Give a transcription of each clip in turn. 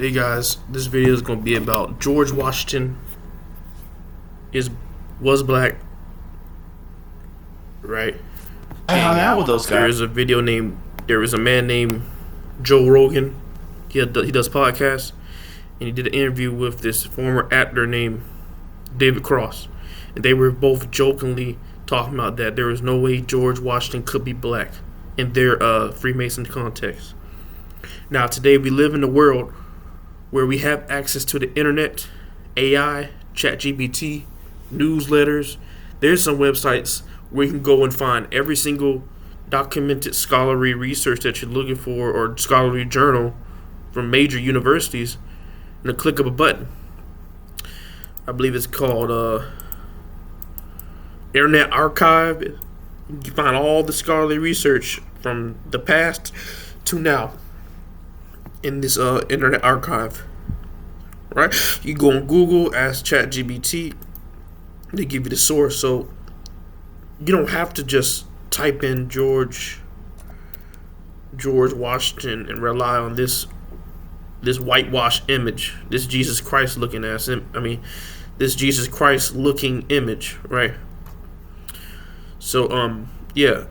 Hey guys, this video is going to be about George Washington is was black, right? I hung out with those There guys. is a video named there was a man named Joe Rogan. He does podcasts, and he did an interview with this former actor named David Cross, and they were both jokingly talking about that there is no way George Washington could be black in their Freemason context. Now today we live in a world where we have access to the internet, AI, ChatGPT, newsletters. There's some websites where you can go and find every single documented scholarly research that you're looking for or scholarly journal from major universities in a click of a button. I believe it's called Internet Archive. You can find all the scholarly research from the past to now in this Internet Archive. Right? You go on Google, ask ChatGPT, they give you the source. So you don't have to just type in George Washington and rely on this whitewashed image, this Jesus Christ looking ass. This Jesus Christ looking image, right? So yeah,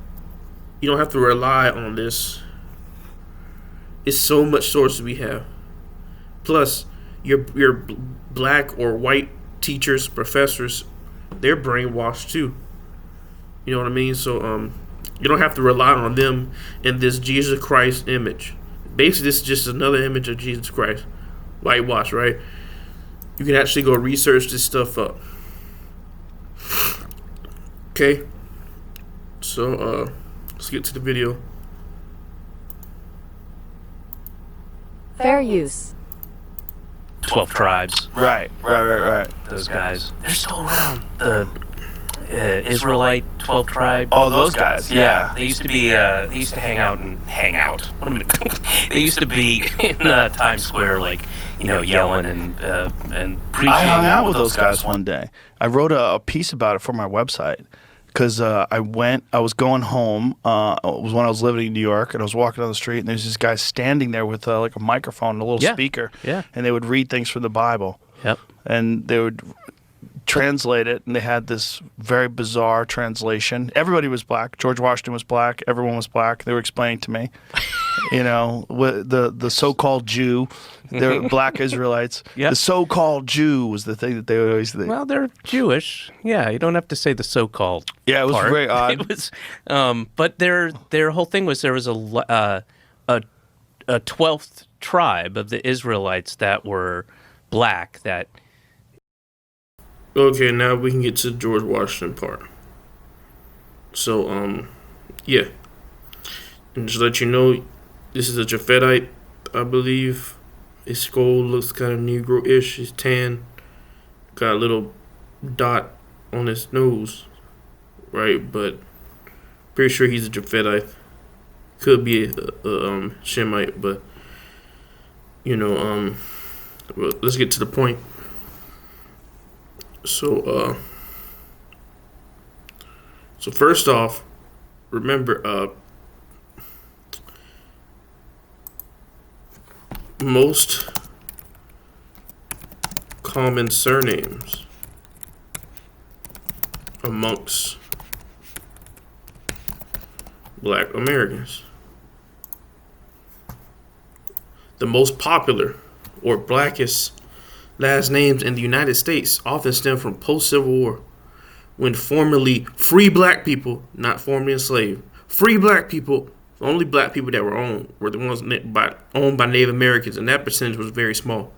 you don't have to rely on this. It's so much sources we have. Plus, your black or white teachers, professors, they're brainwashed too. You know what I mean? So you don't have to rely on them in this Jesus Christ image. Basically, this is just another image of Jesus Christ, whitewash, right? You can actually go research this stuff up. Okay, so let's get to the video. Fair use. 12 tribes. Right. Those guys. They're still around. The Israelite 12 tribe. Oh, those guys. Yeah. They used to be. They used to hang out. What am I doing? They used to be in Times Square, like yelling and preaching. I hung out with those guys one day. I wrote a piece about it for my website because I was going home. It was when I was living in New York, and I was walking down the street, and there's this guy standing there with like a microphone and a little speaker. Yeah. And they would read things from the Bible. Yep. And they would translate it, and they had this very bizarre translation. Everybody was black. George Washington was black. Everyone was black. They were explaining to me, the so-called Jew, they're black Israelites. Yep. The so-called Jew was the thing that they would always. Well, they're Jewish. Yeah, you don't have to say the so-called. Yeah, it was part. very odd. It was, but their whole thing was there was a 12th tribe of the Israelites that were black that. Okay, now we can get to the George Washington part. So, yeah. And just to let you know, this is a Japhethite, I believe. His skull looks kind of Negro-ish. He's tan. Got a little dot on his nose, right? But pretty sure he's a Japhethite. Could be a Shemite, but, well, let's get to the point. So first off, remember, most common surnames amongst black Americans. The most popular or blackest last names in the United States often stem from post-Civil War, when formerly free black people, not formerly enslaved, free black people, only black people that were owned were the ones owned by Native Americans, and that percentage was very small.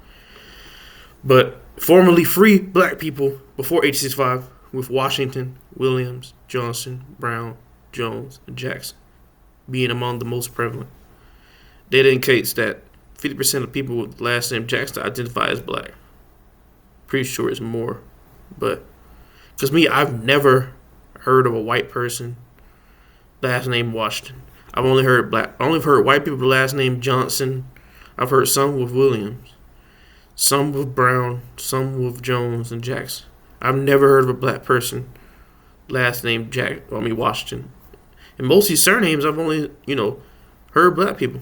But formerly free black people before 1865, with Washington, Williams, Johnson, Brown, Jones, and Jackson being among the most prevalent. Data indicates that 50% of people with the last name Jackson identify as black. Pretty sure it's more, but because I've never heard of a white person last name Washington. I've only heard white people last name Johnson. I've heard some with Williams, some with Brown, some with Jones and Jackson. I've never heard of a black person last name Washington. And most of these surnames I've only heard black people.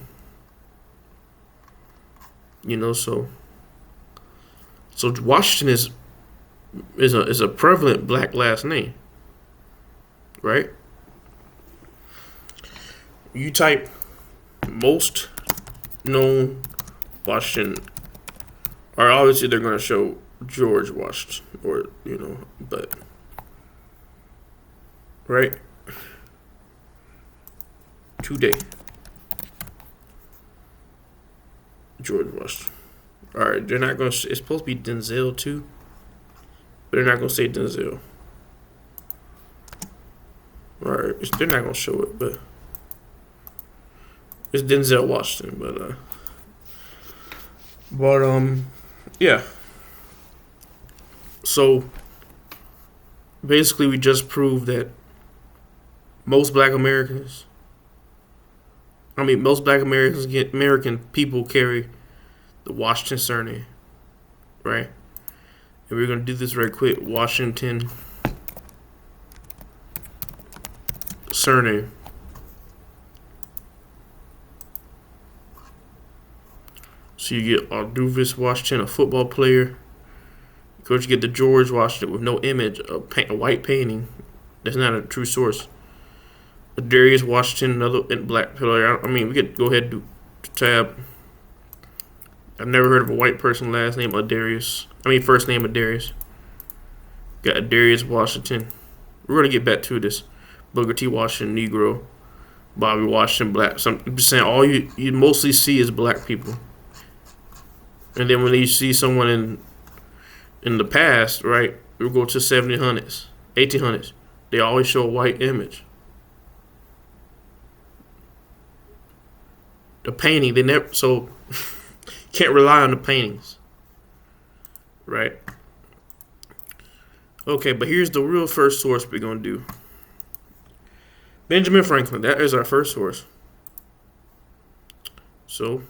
So Washington is a prevalent black last name, right? You type most known Washington, or obviously they're going to show George Washington, or but right today, George Washington. All right, they're not going to. It's supposed to be Denzel too, but they're not going to say Denzel. All right, they're not going to show it, but it's Denzel Washington. Yeah. So basically, we just proved that most Black Americans American people carry the Washington surname, right? And we're gonna do this very quick. Washington surname. So you get Alduvus Washington, a football player. Of course, you get the George Washington with no image, a white painting. That's not a true source. Darius Washington, another black player. I mean, we could go ahead and do tab. I've never heard of a white person last name Adarius. First name Adarius. Got Adarius Washington. We're gonna get back to this. Booker T. Washington, Negro. Bobby Washington, black. So I'm just saying, all you mostly see is black people. And then when you see someone in the past, right, we go to 1700s, 1800s. They always show a white image. The painting, they never, so can't rely on the paintings, right? Okay, but here's the real first source we're gonna do. Benjamin Franklin, that is our first source. So,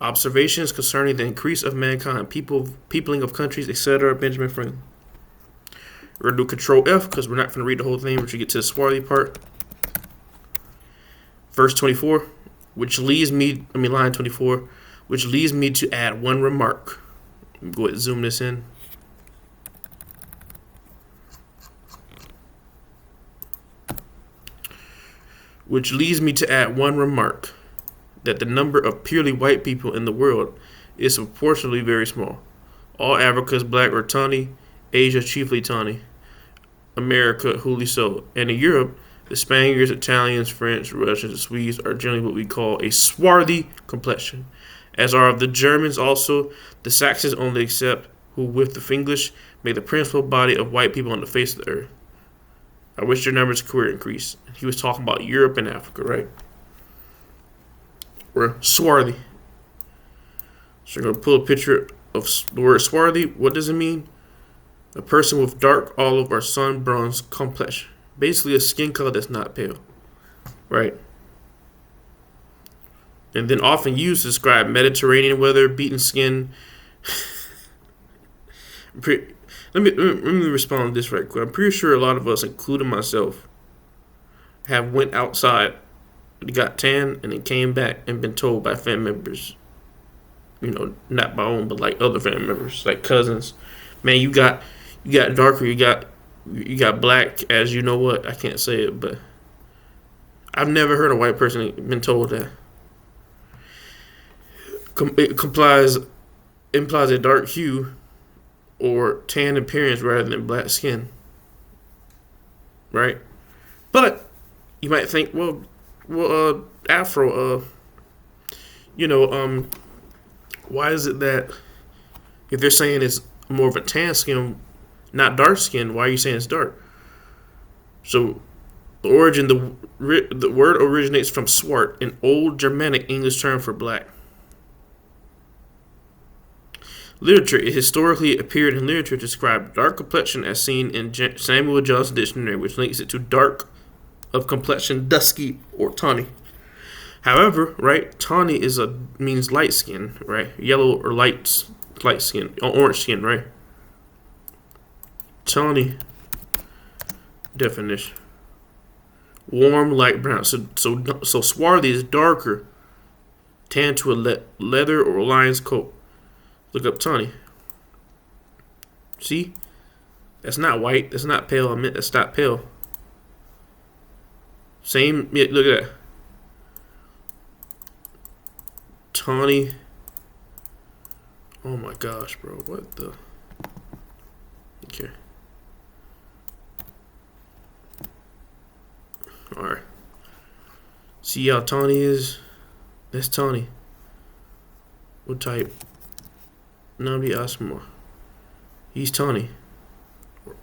observations concerning the increase of mankind, peopling of countries, etc. Benjamin Franklin. We're gonna do Control F because we're not gonna read the whole thing. We're gonna get to the swarthy part. Verse 24, line 24, which leads me to add one remark. Go ahead and zoom this in. Which leads me to add one remark, that the number of purely white people in the world is proportionally very small. All Africa is black or tawny, Asia chiefly tawny, America wholly so, and in Europe, the Spaniards, Italians, French, Russians, and Swedes are generally what we call a swarthy complexion, as are the Germans also. The Saxons only except, who with the English make the principal body of white people on the face of the earth. I wish their numbers could increase. He was talking about Europe and Africa, right? We're swarthy. So I'm going to pull a picture of the word swarthy. What does it mean? A person with dark olive or sun-bronze complexion. Basically a skin color that's not pale, right? And then often used to describe Mediterranean weather, beaten skin. Let me respond to this right quick. I'm pretty sure a lot of us, including myself, have went outside, got tan, and then came back and been told by family members, not my own, but like other family members, like cousins, man, you got darker, you got black, as you know what, I can't say it, but I've never heard a white person been told that. It implies a dark hue or tan appearance rather than black skin, right? But you might think, Afro, why is it that if they're saying it's more of a tan skin, not dark skin, why are you saying it's dark? So the word originates from swart, an old Germanic English term for black. Literature. It historically appeared in literature to describe dark complexion as seen in Samuel Johnson's dictionary, which links it to dark of complexion, dusky, or tawny. However, right, tawny means light skin, right? Yellow or light skin, or orange skin, right? Tawny definition. warm, light brown. So swarthy is darker, tan to a leather or lion's coat. Look up tawny. See, that's not white. That's not pale. I meant that's not pale. Same. Yeah, look at that. Tawny. Oh my gosh, bro. What the? Okay. Alright. See how tawny is? That's tawny. What type? Namdi Asmar. He's tawny.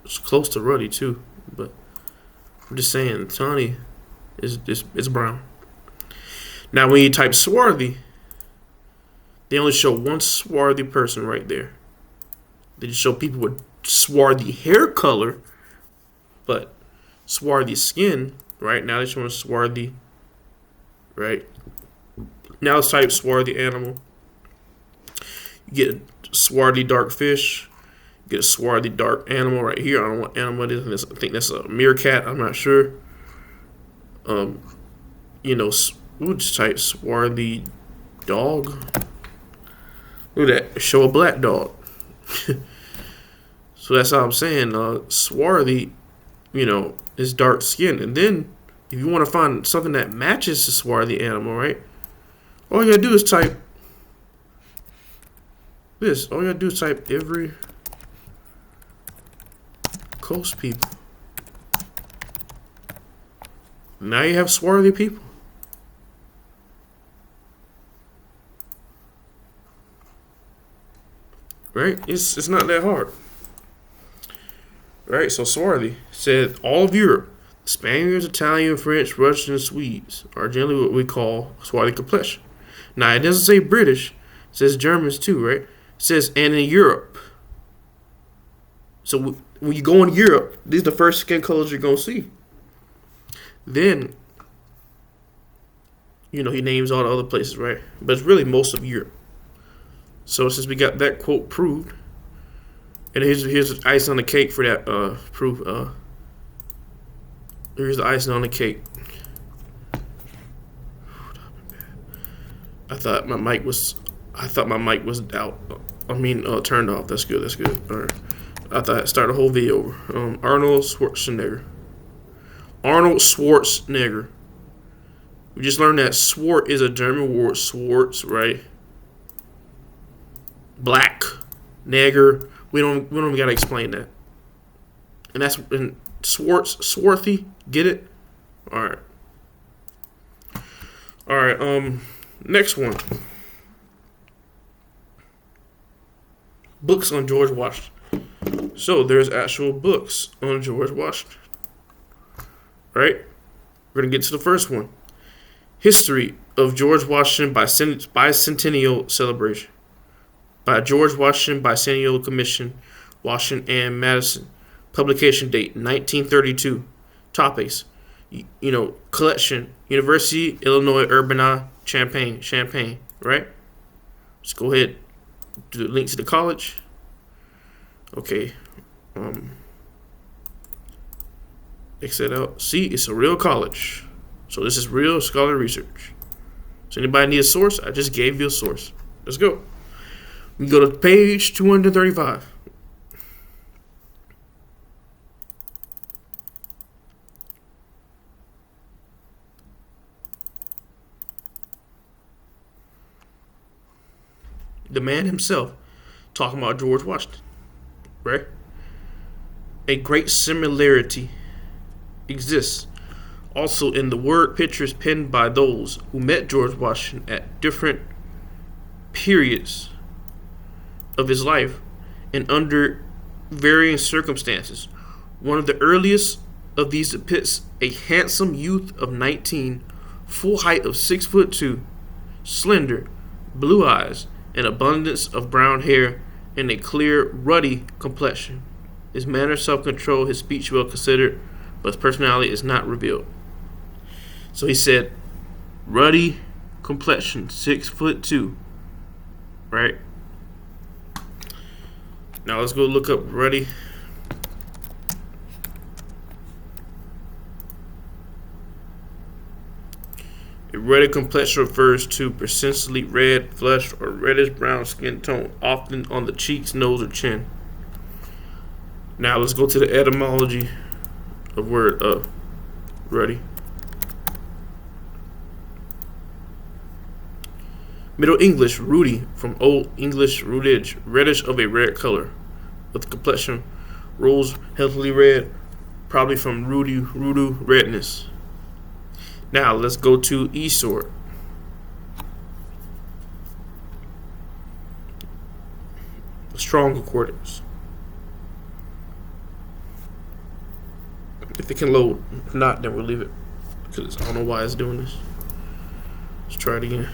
It's close to ruddy too, but I'm just saying tawny is it's brown. Now when you type swarthy, they only show one swarthy person right there. They just show people with swarthy hair color, but swarthy skin. Right now they're showing swarthy. Right now let's type swarthy animal. You get a swarthy dark fish. You get a swarthy dark animal right here. I don't know what animal it is. I think that's a meerkat. I'm not sure. We'll just type swarthy dog. Look at that. Show a black dog. So that's how I'm saying. Swarthy, is dark skin. And then, if you want to find something that matches the swarthy animal, right? All you gotta do is type this. All you gotta do is type every coast people. Now you have swarthy people. Right? It's not that hard. Right? So swarthy said all of Europe, Spaniards, Italian, French, Russian, and Swedes are generally what we call swarthy complexion. Now it doesn't say British, it says Germans too, right? It says and in Europe. So when you go in Europe, these are the first skin colors you're gonna see. Then, he names all the other places, right? But it's really most of Europe. So since we got that quote proved, and here's the ice on the cake for that proof. Here's the icing on the cake. I thought my mic was out. Turned off. That's good. All right. I thought I'd start a whole video over. Arnold Schwarzenegger. We just learned that Swart is a German word. Swartz, right? Black, nigger. We don't gotta explain that. And that's in swarthy. Get it? All right. Next one. Books on George Washington. So there's actual books on George Washington. Right? We're gonna get to the first one. History of George Washington Bicentennial Celebration. By George Washington Bicentennial Commission, Washington and Madison. Publication date 1932. Topics: collection, University, Illinois, Champaign. Right? Let's go ahead. Do the link to the college. Okay. Exit out. See, it's a real college. So this is real scholar research. So anybody need a source? I just gave you a source. Let's go. We go to page 235. The man himself talking about George Washington, right? A great similarity exists also in the word pictures penned by those who met George Washington at different periods of his life and under varying circumstances. One of the earliest of these depicts a handsome youth of 19, full height of 6'2", slender, blue eyes, an abundance of brown hair, and a clear, ruddy complexion. His manner, self-control, his speech well considered, but his personality is not revealed. So he said, ruddy complexion, 6'2", right? Now let's go look up ruddy. A reddish complexion refers to persistently red flesh or reddish brown skin tone, often on the cheeks, nose, or chin. Now let's go to the etymology of word ruddy. Middle English ruddy, from Old English rudage, reddish of a red color, with complexion rose healthily red, probably from rudu redness. Now let's go to e-sword. Strong concordance. If it can load, if not, then we'll leave it because I don't know why it's doing this. Let's try it again.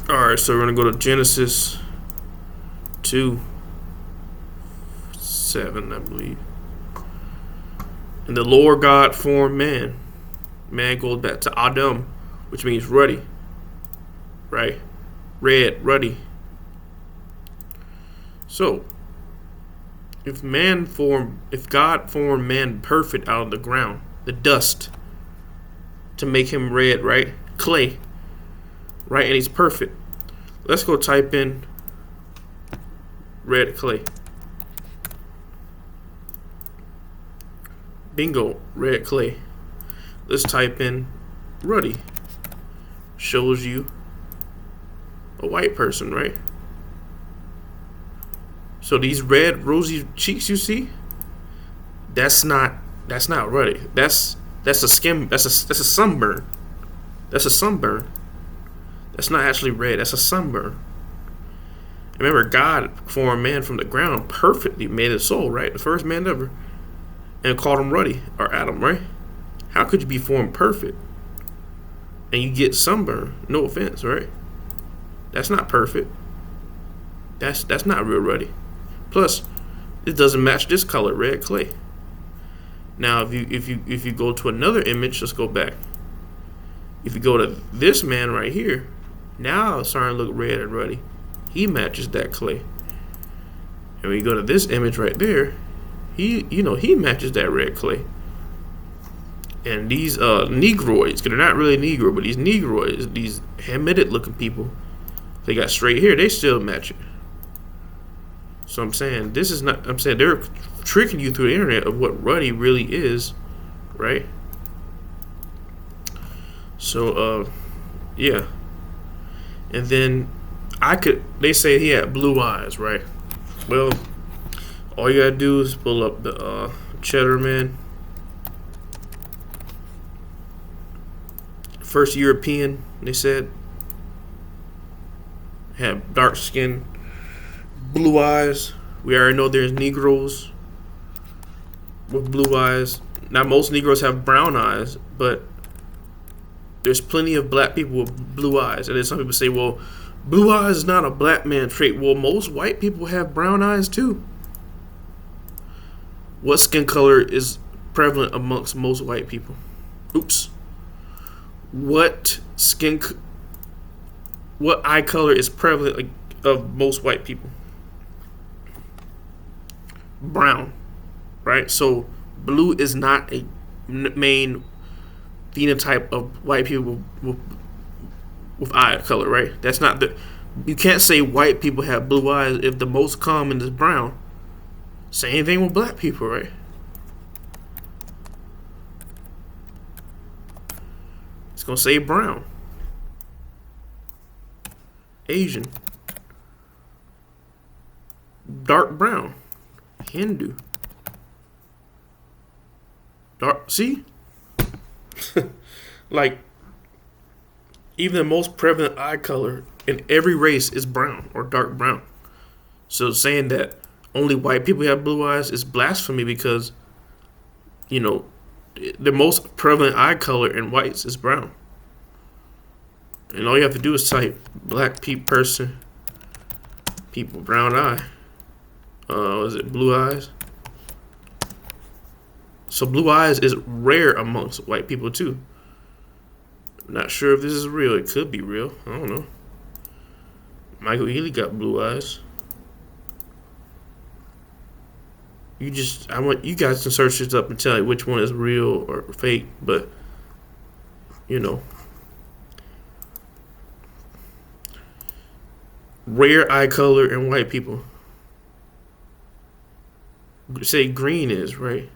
Alright, so we're going to go to Genesis 2:7, I believe. And the Lord God formed man. Man goes back to Adam, which means ruddy. Right? Red, ruddy. So, if God formed man perfect out of the ground, the dust, to make him red, right? Clay. Right, and he's perfect. Let's go type in red clay. Bingo, red clay. Let's type in ruddy. Shows you a white person, right? So these red rosy cheeks you see, that's not ruddy. That's a skin. That's a sunburn. That's a sunburn. That's not actually red. That's a sunburn. Remember, God formed man from the ground perfectly, made his soul, right? The first man ever, and called him ruddy, or Adam, right? How could you be formed perfect and you get sunburn? No offense, right? That's not perfect. That's not real ruddy. Plus, it doesn't match this color, red clay. Now, if you go to another image, let's go back. If you go to this man right here, now it's starting to look red and ruddy. He matches that clay. And when you go to this image right there, he matches that red clay. And these Negroids, they're not really Negro, but these Negroids, these Hamitic looking people, they got straight hair, they still match it. So I'm saying they're tricking you through the internet of what ruddy really is, right? So yeah. And then they say he had blue eyes, right? Well, all you gotta do is pull up the Cheddar Man. First European, they said, had dark skin, blue eyes. We already know there's Negroes with blue eyes. Now most Negroes have brown eyes, but there's plenty of black people with blue eyes. And then some people say, well, blue eyes is not a black man trait. Well, most white people have brown eyes too. What skin color is prevalent amongst most white people? Oops. What eye color is prevalent of most white people? Brown, right? So blue is not a main phenotype of white people with eye color, right? That's not you can't say white people have blue eyes if the most common is brown. Same thing with black people, right? It's gonna say brown. Asian. Dark brown. Hindu. Dark, see? Like, even the most prevalent eye color in every race is brown or dark brown. So saying that only white people have blue eyes is blasphemy because, the most prevalent eye color in whites is brown. And all you have to do is type black person, people, brown eye. Is it blue eyes? So blue eyes is rare amongst white people too. I'm not sure if this is real. It could be real. I don't know. Michael Ealy got blue eyes. I want you guys to search this up and tell me which one is real or fake. But you know, rare eye color in white people. Say green is right.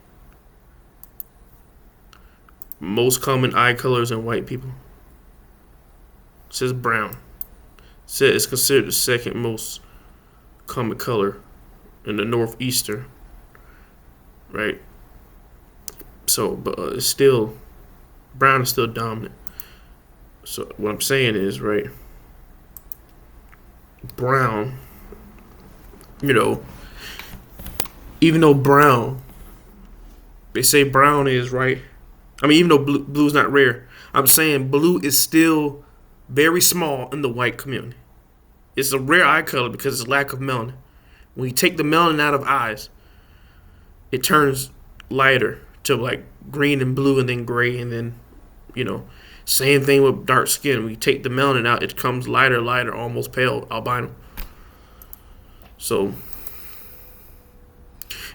Most common eye colors in white people. It says brown. It says it's considered the second most common color in the northeastern. Right. So, but it's still brown is still dominant. So what I'm saying is, right, brown, you know, even though brown, they say brown is right. I mean, even though blue's not rare, I'm saying blue is still very small in the white community. It's a rare eye color because it's lack of melanin. When you take the melanin out of eyes, it turns lighter to like green and blue and then gray and then, you know, same thing with dark skin. When you take the melanin out, it comes lighter, almost pale, albino. So,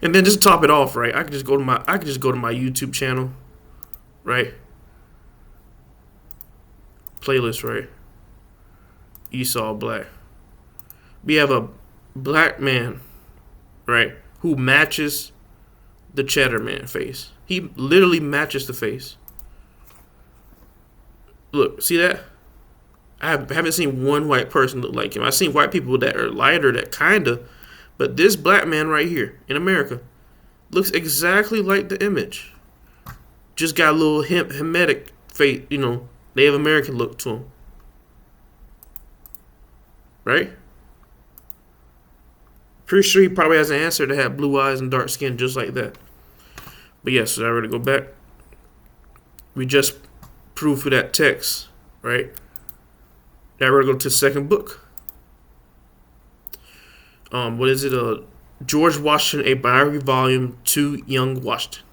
and then just to top it off, right? I could just go to my YouTube channel, right? Playlist, right? Esau Black. We have a black man, right, who matches the Cheddar Man face. He literally matches the face. Look, see that? I haven't seen one white person look like him. I've seen white people that are lighter, that kinda, but this black man right here in America looks exactly like the image. Just got a little Hamitic face, you know, Native American look to him. Right? Pretty sure he probably has an answer to have blue eyes and dark skin just like that. But yes, so I already go back. We just proved for that text, right? Now we're gonna go to the second book. What is it? George Washington, a biography, volume 2, Young Washington,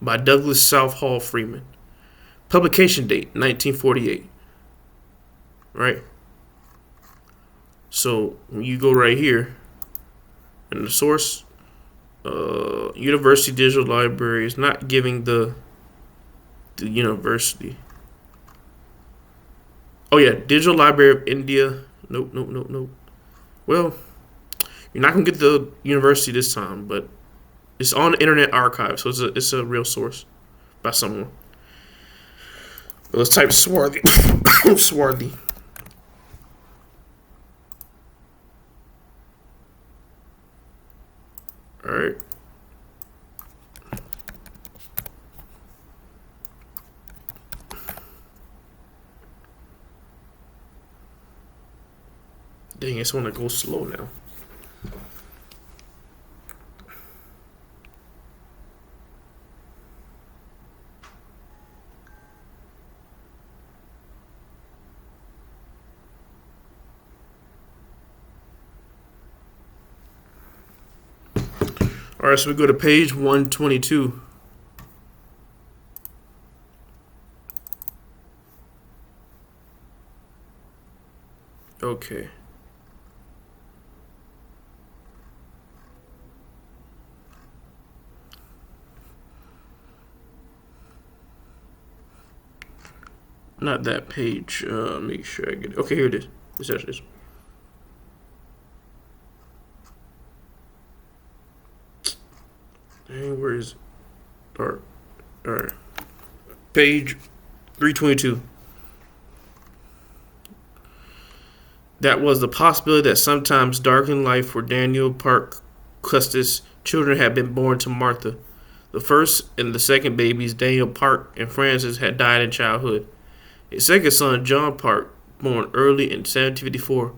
by Douglas Southall Freeman. Publication date 1948. Right. So when you go right here, and the source, University Digital Library is not giving the university. Oh yeah, Digital Library of India. Nope. Well, you're not gonna get the university this time, but it's on the Internet Archive, so it's a real source by someone. But let's type swarthy. Swarthy. All right. Dang, I just want to go slow now. All right, so we go to page 122. Okay. Not that page. Make sure I get it. Okay, here it is. This actually is. Dang, where is it? All right. Page 322. That was the possibility that sometimes darkened life for Daniel Park Custis. Children had been born to Martha. The first and the second babies, Daniel Park and Francis, had died in childhood. A second son, John Park, born early in 1754,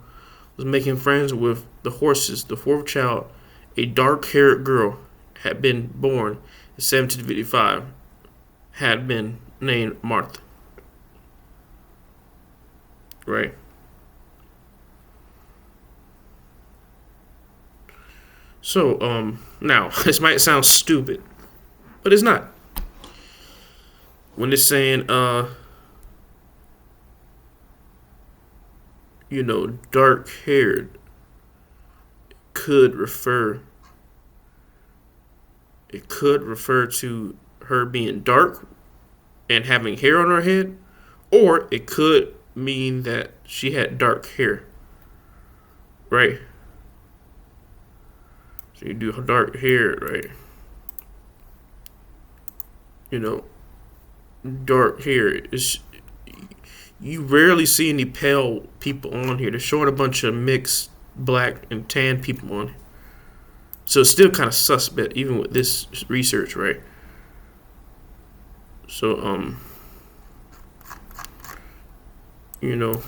was making friends with the horses. The fourth child, a dark-haired girl, had been born in 1755, had been named Martha. Right. So, now, this might sound stupid, but it's not. When it's saying, dark-haired, could refer It could refer to her being dark and having hair on her head, or it could mean that she had dark hair. Right? So you do dark hair, right? You know, dark hair is. You rarely see any pale people on here. They're showing a bunch of mixed black and tan people on here. So it's still kind of suspect, even with this research, right? So, you know,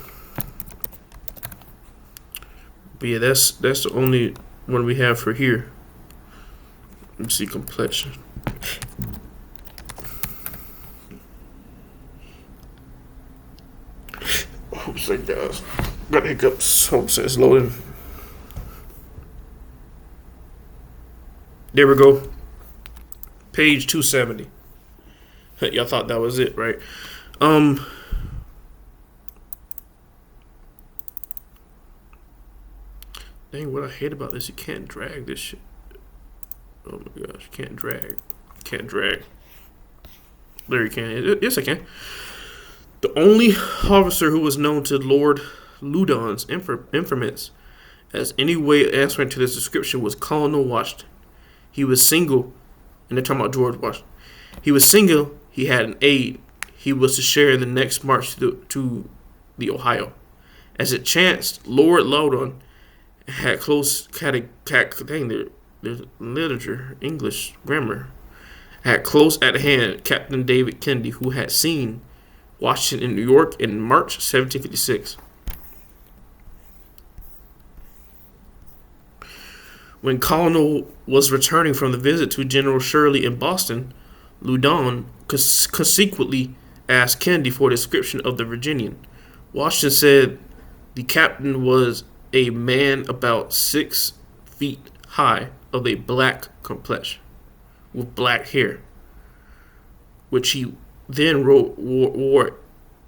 but yeah, that's the only one we have for here. Let's see complexion. Hopes like that. Got hiccups. Hopes it's loading. There we go. Page 270. Y'all thought that was it, right? Dang, what I hate about this, you can't drag this shit. Oh my gosh, can't drag. Can't drag. There you can. Yes, I can. The only officer who was known to Lord Loudon's informants as any way answering to this description was Colonel Washington. He was single, and they're talking about George Washington. He was single, he had an aide. He was to share the next march to the Ohio. As it chanced, Lord Loudon had there's literature, English, grammar, had close at hand Captain David Kennedy, who had seen Washington in New York in March 1756. When Colonel was returning from the visit to General Shirley in Boston, Loudon consequently asked Kennedy for a description of the Virginian. Washington said the captain was a man about 6 feet high, of a black complexion, with black hair, which he then wore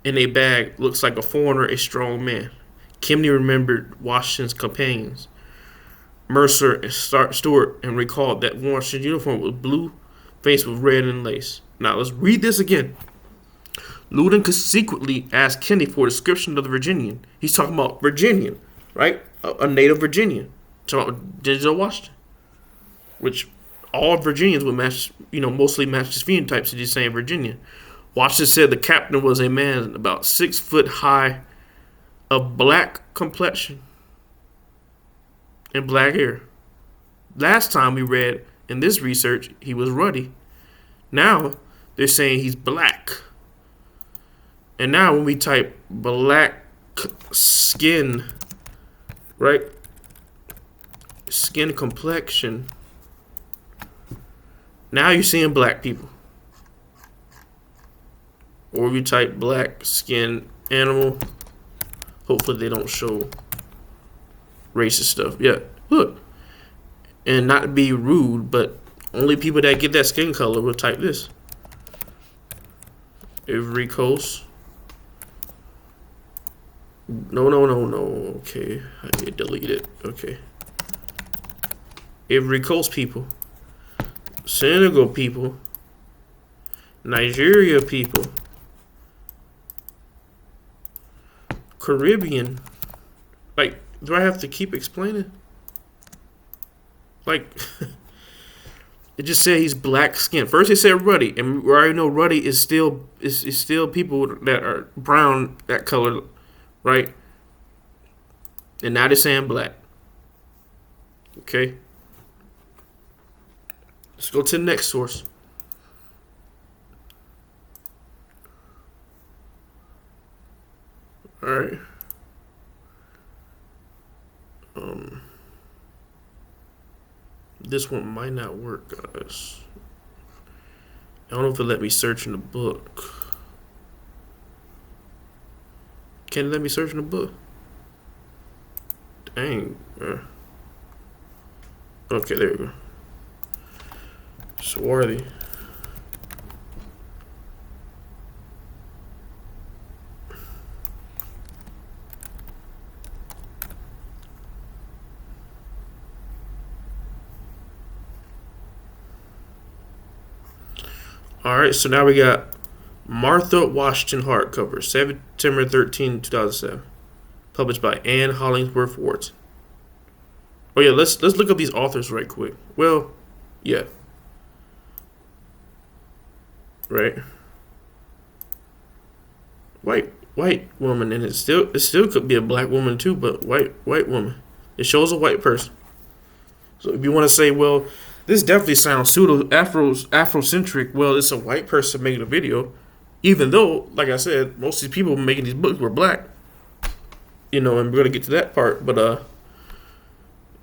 in a bag. Looks like a foreigner, a strong man. Kennedy remembered Washington's companions, Mercer and Stewart, and recalled that Washington's uniform was blue, faced with red and lace. Now let's read this again. Loudon consequently asked Kennedy for a description of the Virginian. He's talking about Virginian, right? A native Virginian. Talking about Denzel Washington, which all Virginians would match, mostly match his phenotypes. So he's saying Virginia. Washington said the captain was a man about 6 foot high, of black complexion and black hair. Last time we read in this research, he was ruddy. Now they're saying he's black. And now when we type black skin, right? Skin complexion. Now you're seeing black people. Or we type black skin animal. Hopefully they don't show racist stuff. Yeah, look. And not to be rude, but only people that get that skin color will type this. Ivory Coast. No. Okay, I need to delete it. Okay. Ivory Coast people. Senegal people. Nigeria people. Caribbean. Like, do I have to keep explaining? Like, it just said he's black skin. First it said ruddy, and we already know ruddy is still people that are brown, that color, right? And now they're saying black. Okay. Let's go to the next source. All right. This one might not work, guys. I don't know if it let me search in the book. Can it let me search in the book? Dang. Okay, there we go. Swarthy. All right, so now we got Martha Washington hardcover, September 13, 2007, published by Anne Hollingsworth Wharton. Oh yeah, let's look up these authors right quick. Well, yeah, right. White woman, and it still could be a black woman too, but white woman. It shows a white person. So if you want to say, well, this definitely sounds pseudo Afrocentric. Well, it's a white person making a video, even though, like I said, most of these people making these books were black. And we're gonna get to that part, but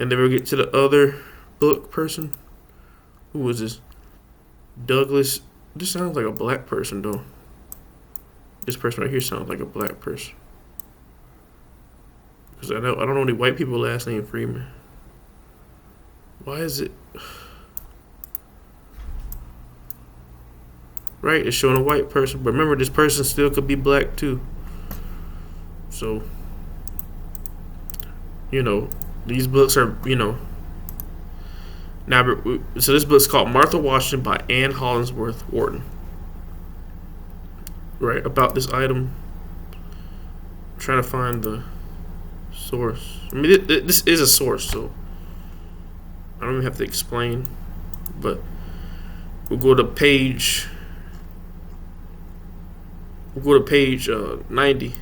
and then we'll get to the other book person. Who was this? Douglas. This sounds like a black person though. This person right here sounds like a black person. Because I don't know any white people last name Freeman. Why is it? Right, it's showing a white person. But remember, this person still could be black too. So, these books are, Now, so this book's called Martha Washington by Anne Hollingsworth Wharton. Right, about this item. I'm trying to find the source. I mean, this is a source, so I don't even have to explain. But we'll go to page 90.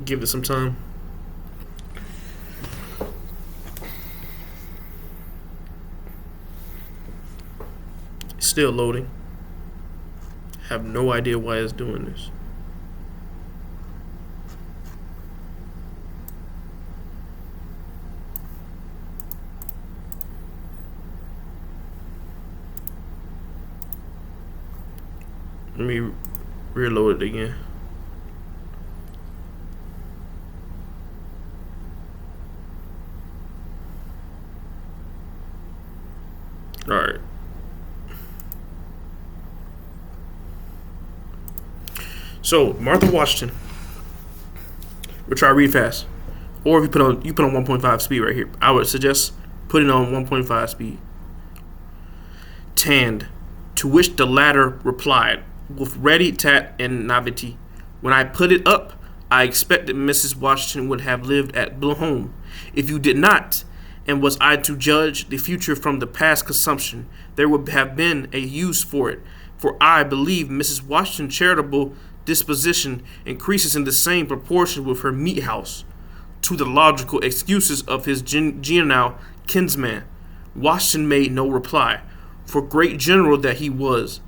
Give it some time. It's still loading. Have no idea why it's doing this. Let me reload it again. All right. So Martha Washington. We'll try to read fast, or if you put on 1.5 speed right here. I would suggest putting on 1.5 speed. Tanned, to which the latter replied with ready tat and naivety, "When I put it up, I expected Mrs. Washington would have lived at Blue Home. If you did not, and was I to judge the future from the past consumption, there would have been a use for it. For I believe Mrs. Washington's charitable disposition increases in the same proportion with her meat house." To the logical excuses of his genial kinsman, Washington made no reply. For great general that he was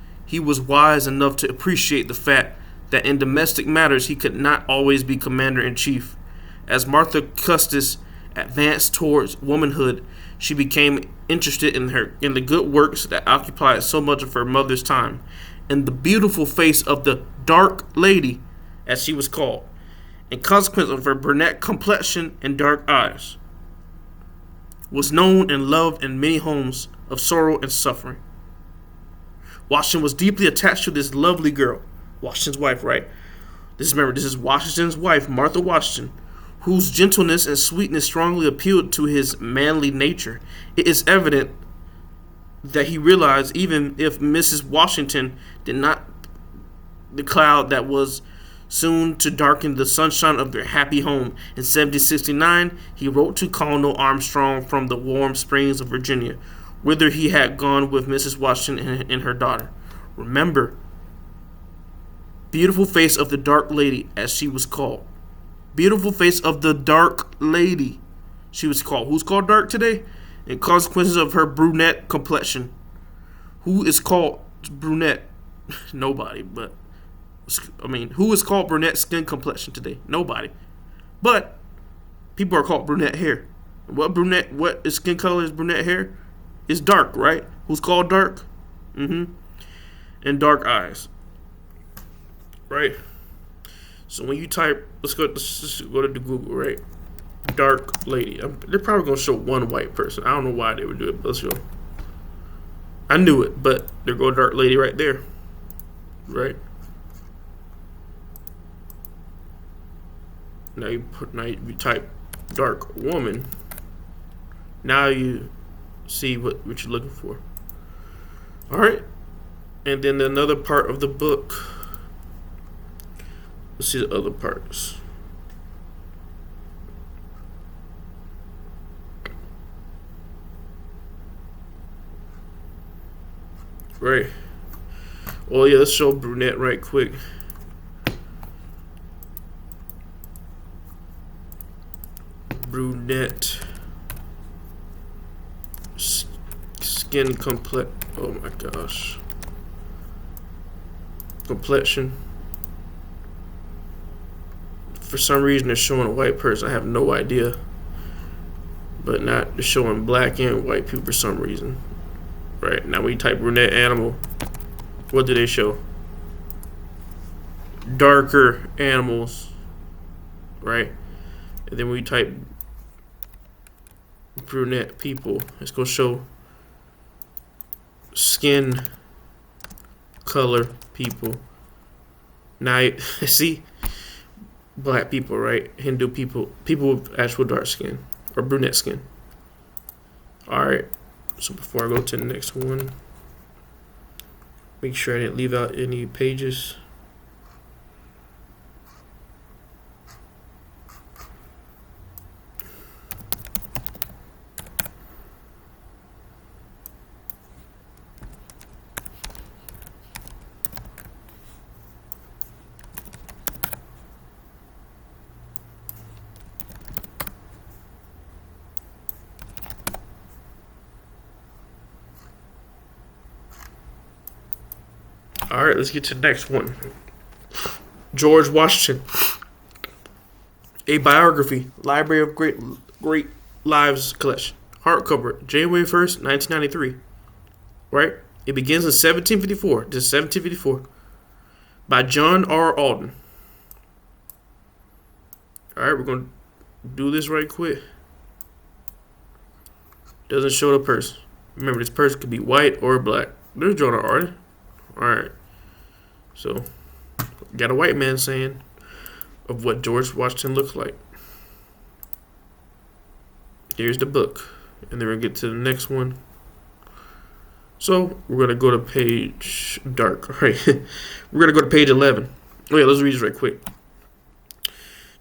wise enough to appreciate the fact that in domestic matters he could not always be commander-in-chief. As Martha Custis advanced towards womanhood, she became interested in the good works that occupied so much of her mother's time, and the beautiful face of the dark lady, as she was called, in consequence of her brunette complexion and dark eyes, was known and loved in many homes of sorrow and suffering. Washington was deeply attached to this lovely girl, Washington's wife, right? This is Washington's wife, Martha Washington, whose gentleness and sweetness strongly appealed to his manly nature. It is evident that he realized even if Mrs. Washington did not, the cloud that was soon to darken the sunshine of their happy home. In 1769, he wrote to Colonel Armstrong from the warm springs of Virginia, whither he had gone with Mrs. Washington and her daughter. Remember, beautiful face of the dark lady, as she was called. Beautiful face of the dark lady, she was called. Who's called dark today? In consequences of her brunette complexion. Who is called brunette? Nobody, but who is called brunette skin complexion today? Nobody. But people are called brunette hair. What is skin color is brunette hair? It's dark, right? Who's called dark? And dark eyes. Right? So when you type, let's just go to the Google, right? Dark lady. They're probably gonna show one white person. I don't know why they would do it, but let's go. I knew it, but there go dark lady right there. Right? Now you type dark woman, Now you see what you're looking for. All right. And then another part of the book. Let's see the other parts. Right. Oh yeah, let's show brunette right quick. Brunette skin complex. Oh my gosh. Complexion. For some reason, it's showing a white person. I have no idea. But not it's showing black and white people for some reason. Right now, we type brunette animal. What do they show? Darker animals. Right. And then when we type brunette people, it's gonna show skin color people. Now, see, black people, right? Hindu people, people with actual dark skin or brunette skin. All right. So before I go to the next one, make sure I didn't leave out any pages. All right, let's get to the next one. George Washington, a biography, Library of Great Lives collection, hardcover, January 1st, 1993. Right? It begins in 1754 to 1754 by John R. Alden. All right, we're going to do this right quick. Doesn't show the person. Remember, this person could be white or black. There's John R. Alden. All right. So, got a white man saying of what George Washington looks like. Here's the book. And then we're going to get to the next one. So, we're going to go to page dark. All right. We're going to go to page 11. Oh, yeah, let's read this right quick.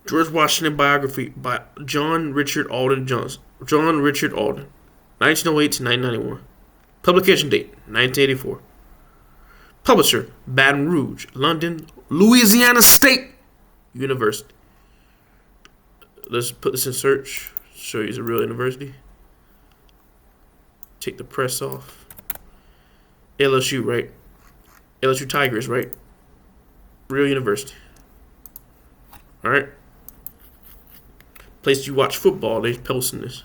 George Washington biography by John Richard Alden Johnson. John Richard Alden. 1908 to 1991. Publication date, 1984. Publisher, Baton Rouge, London, Louisiana State University. Let's put this in search. Show you it's a real university. Take the press off. LSU, right? LSU Tigers, right? Real university. Alright. Place you watch football, they posting this.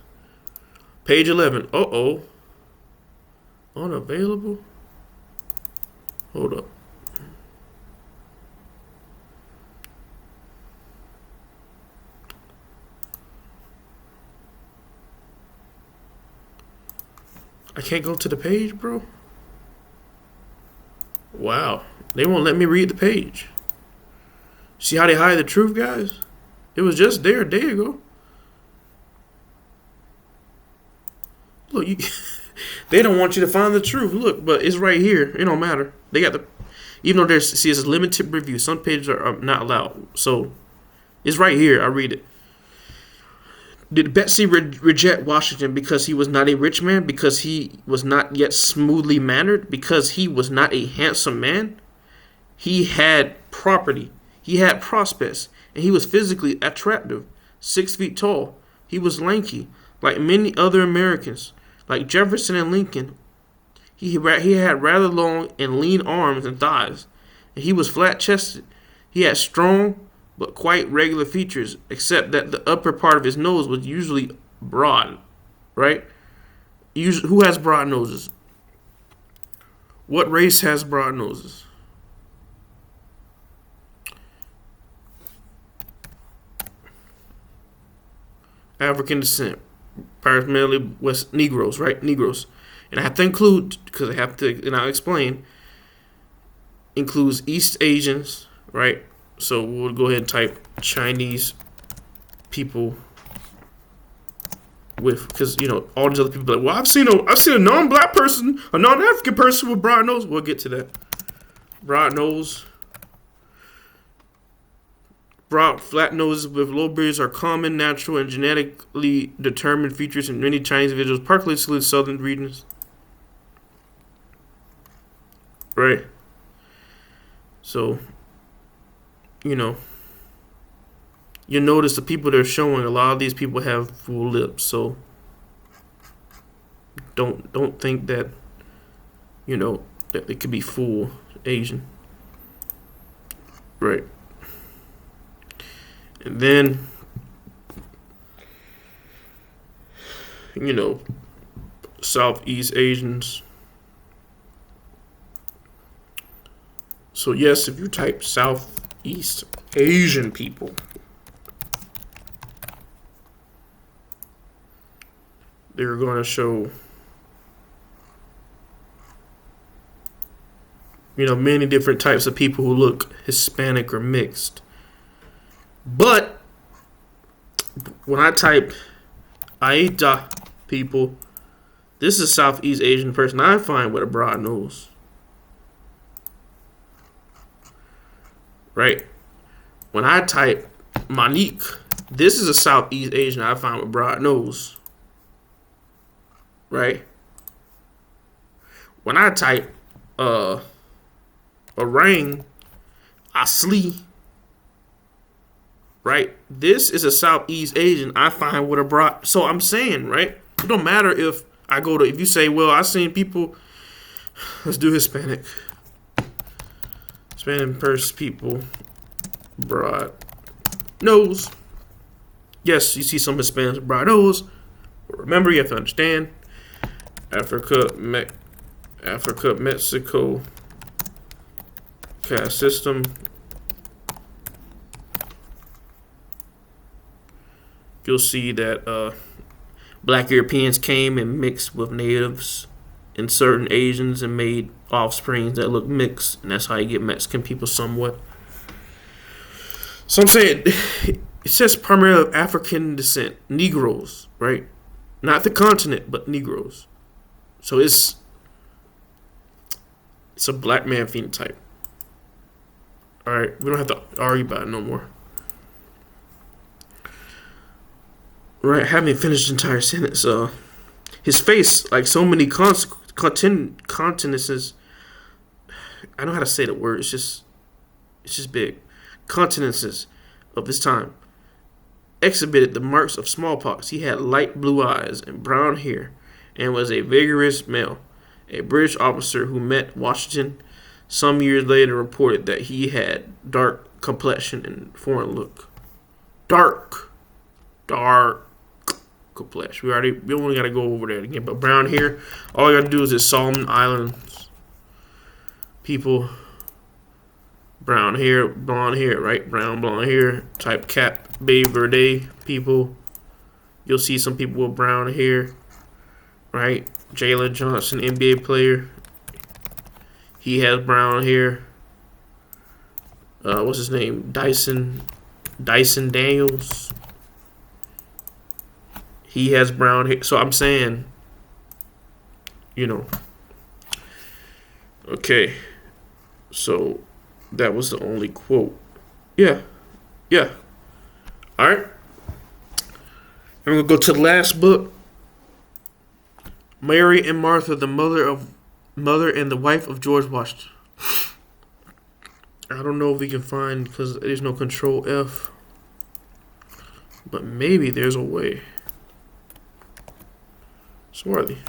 Page 11. Uh-oh. Unavailable? Hold up. I can't go to the page, bro. Wow. They won't let me read the page. See how they hide the truth, guys? It was just there a day ago. Look, they don't want you to find the truth. Look, but it's right here. It don't matter. They got the, even though there's, see, it's a limited review. Some pages are not allowed. So it's right here. I read it. Did Betsy reject Washington because he was not a rich man? Because he was not yet smoothly mannered? Because he was not a handsome man? He had property. He had prospects. And he was physically attractive. 6 feet tall. He was lanky. Like many other Americans. Like Jefferson and Lincoln. He had rather long and lean arms and thighs. And he was flat-chested. He had strong but quite regular features, except that the upper part of his nose was usually broad, right? Who has broad noses? What race has broad noses? African descent, primarily West Negroes, right? Negroes. And I have to include, because I have to, and I'll explain, includes East Asians, right? So we'll go ahead and type Chinese people with, because all these other people be like, well, I've seen a non-black person, a non-African person with broad nose. We'll get to that. Broad nose. Broad, flat noses with low beards are common, natural, and genetically determined features in many Chinese individuals, particularly southern regions. Right. So, you notice the people they're showing, a lot of these people have full lips. So, don't think that, that it could be full Asian. Right. And then, Southeast Asians. So yes, if you type Southeast Asian people, they're going to show, many different types of people who look Hispanic or mixed. But when I type Aita people, this is a Southeast Asian person I find with a broad nose. Right? When I type Monique, this is a Southeast Asian I find with broad nose. Right? When I type Orang Asli, right? This is a Southeast Asian I find with a broad. So I'm saying, right? It don't matter if if you say, well, I've seen people, let's do Hispanic. Hispanic person, people, broad nose. Yes, you see some Hispanics with broad nose. But remember, you have to understand, Africa, Mexico, caste system. You'll see that black Europeans came and mixed with natives and certain Asians and made offsprings that look mixed, and that's how you get Mexican people somewhat. So I'm saying it's just primarily of African descent, Negroes, right? Not the continent, but Negroes. So it's a black man phenotype. All right, we don't have to argue about it no more. Right, haven't finished the entire sentence. His face, like so many continences. I know how to say the word. It's just big. Continences of his time exhibited the marks of smallpox. He had light blue eyes and brown hair, and was a vigorous male. A British officer who met Washington some years later reported that he had dark complexion and foreign look. Dark complexion. We only gotta go over that again. But brown hair, all you gotta do is this Solomon Islands people, brown hair, blonde hair, right? Brown, blonde hair, type Cap Bay Verde people. You'll see some people with brown hair, right? Jalen Johnson, NBA player. He has brown hair. What's his name? Dyson Daniels. He has brown hair. So I'm saying, Okay. So that was the only quote. Yeah. All right. And we're going to go to the last book. Mary and Martha, the mother and the wife of George Washington. I don't know if we can find, because there's no control F. But maybe there's a way. Swarthy.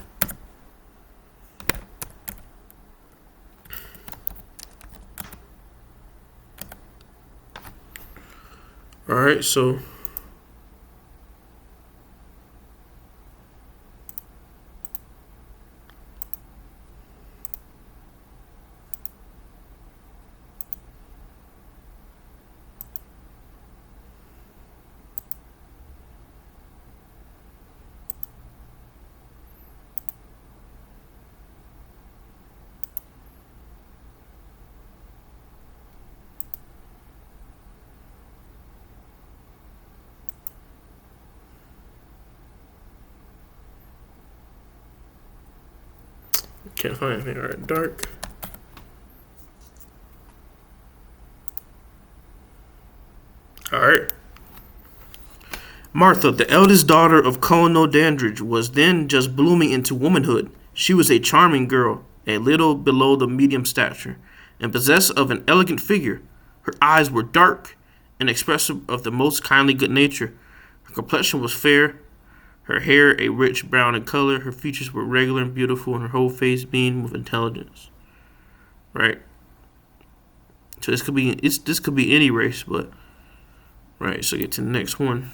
Alright, so Can't find anything. All right, dark. All right. Martha, the eldest daughter of Colonel Dandridge, was then just blooming into womanhood. She was a charming girl, a little below the medium stature, and possessed of an elegant figure. Her eyes were dark and expressive of the most kindly good nature. Her complexion was fair, her hair a rich brown in color. Her features were regular and beautiful, and her whole face beamed with intelligence. Right. So this could be any race, but right. So get to the next one.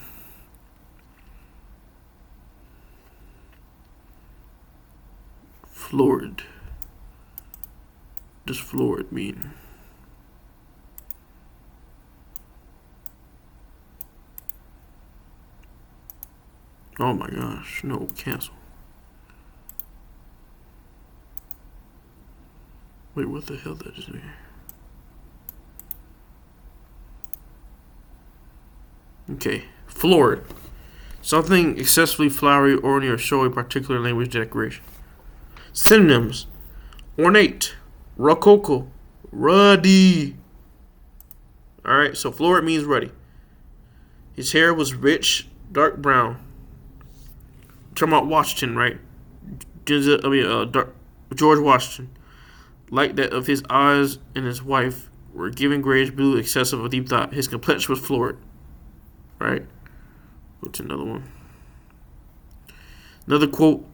Florid. What does florid mean? Oh my gosh, no, cancel. Wait, what the hell that is mean? Okay, florid. Something excessively flowery, ornate, or show a particular language decoration. Synonyms: ornate, rococo, ruddy. Alright, so florid means ruddy. His hair was rich, dark brown. Talking about Washington, right? George Washington. Like that of his eyes and his wife were giving grayish blue, excessive of deep thought. His complexion was florid. Right? Go to another one. Another quote.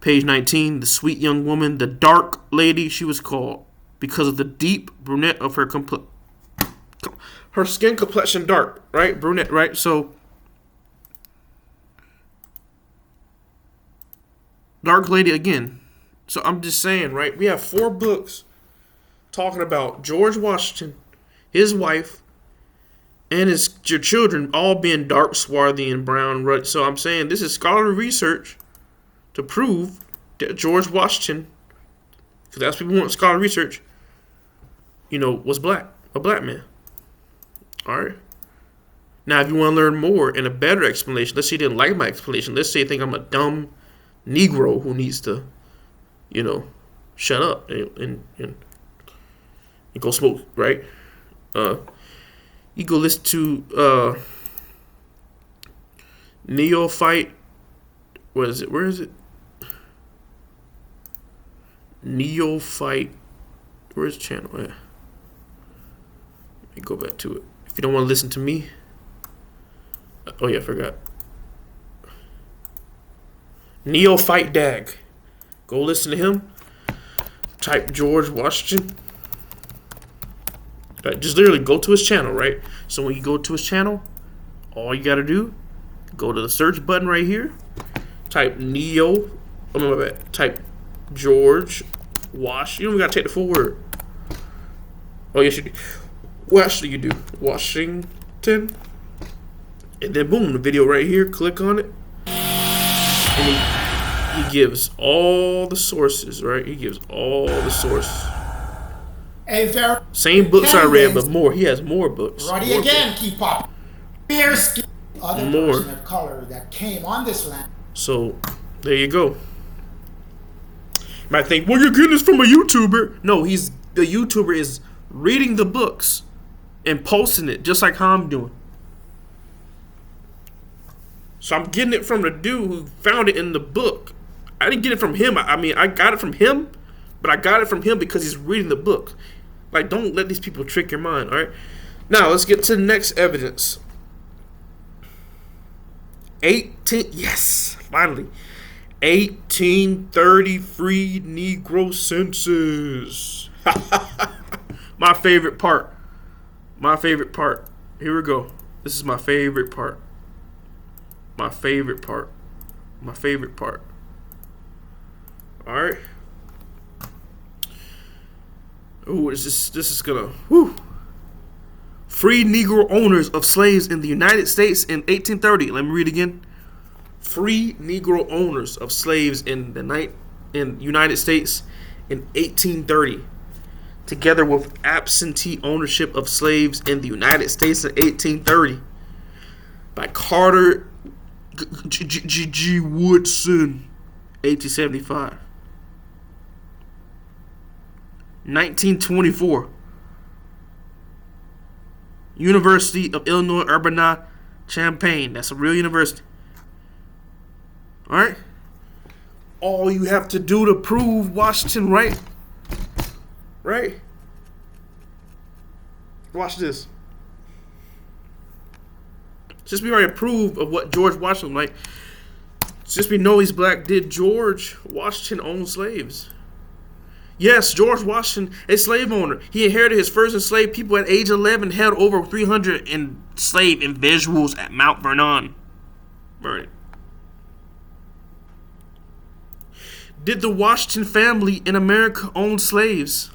Page 19, the sweet young woman, the dark lady, she was called because of the deep brunette of her her skin complexion dark, right? Brunette, right? So, dark lady again. So I'm just saying, right? We have 4 books talking about George Washington, his wife, and your children all being dark, swarthy, and brown. Right? So I'm saying this is scholarly research to prove that George Washington, because that's what people want, scholarly research, was black, a black man. All right. Now, if you want to learn more and a better explanation, let's say you didn't like my explanation. Let's say you think I'm a dumb Negro who needs to, shut up and go smoke, right? You go listen to Neophyte. What is it? Where is it? Neophyte. Where's the channel at? Let me go back to it. If you don't want to listen to me. Oh yeah, I forgot. Neophyte Dag. Go listen to him. Type George Washington. Right, just literally go to his channel, right? So when you go to his channel, all you gotta do, go to the search button right here. Type type George Wash. You don't even gotta take the full word. Oh yes you do. Well, actually you do. Washington. And then boom, the video right here. Click on it. And he gives all the sources, right? He gives all the sources. Same books I read, but more. He has more books. Roddy more again, books. keep up. Here's other More. person of color that came on this land. So there you go. You might think, well, you're getting this from a YouTuber. No, the YouTuber is reading the books and posting it just like how I'm doing. So I'm getting it from the dude who found it in the book. I didn't get it from him. I mean, I got it from him, but I got it from him because he's reading the book. Like, don't let these people trick your mind, all right? Now, let's get to the next evidence. Yes, finally. 1833 Negro census. My favorite part. Here we go. This is my favorite part. All right. Oh, this is gonna. Whew. Free Negro owners of slaves in the United States in 1830. Let me read again. Free Negro owners of slaves in the United States in 1830, together with absentee ownership of slaves in the United States in 1830, by Carter G. Woodson, 1875. 1924. University of Illinois Urbana-Champaign. That's a real university. All right. All you have to do to prove Washington right. Right? Watch this. Since we already approved of what George Washington like, since we know he's black, did George Washington own slaves? Yes, George Washington, a slave owner. He inherited his first enslaved people at age 11, held over 300 enslaved individuals at Mount Vernon. Right. Did the Washington family in America own slaves?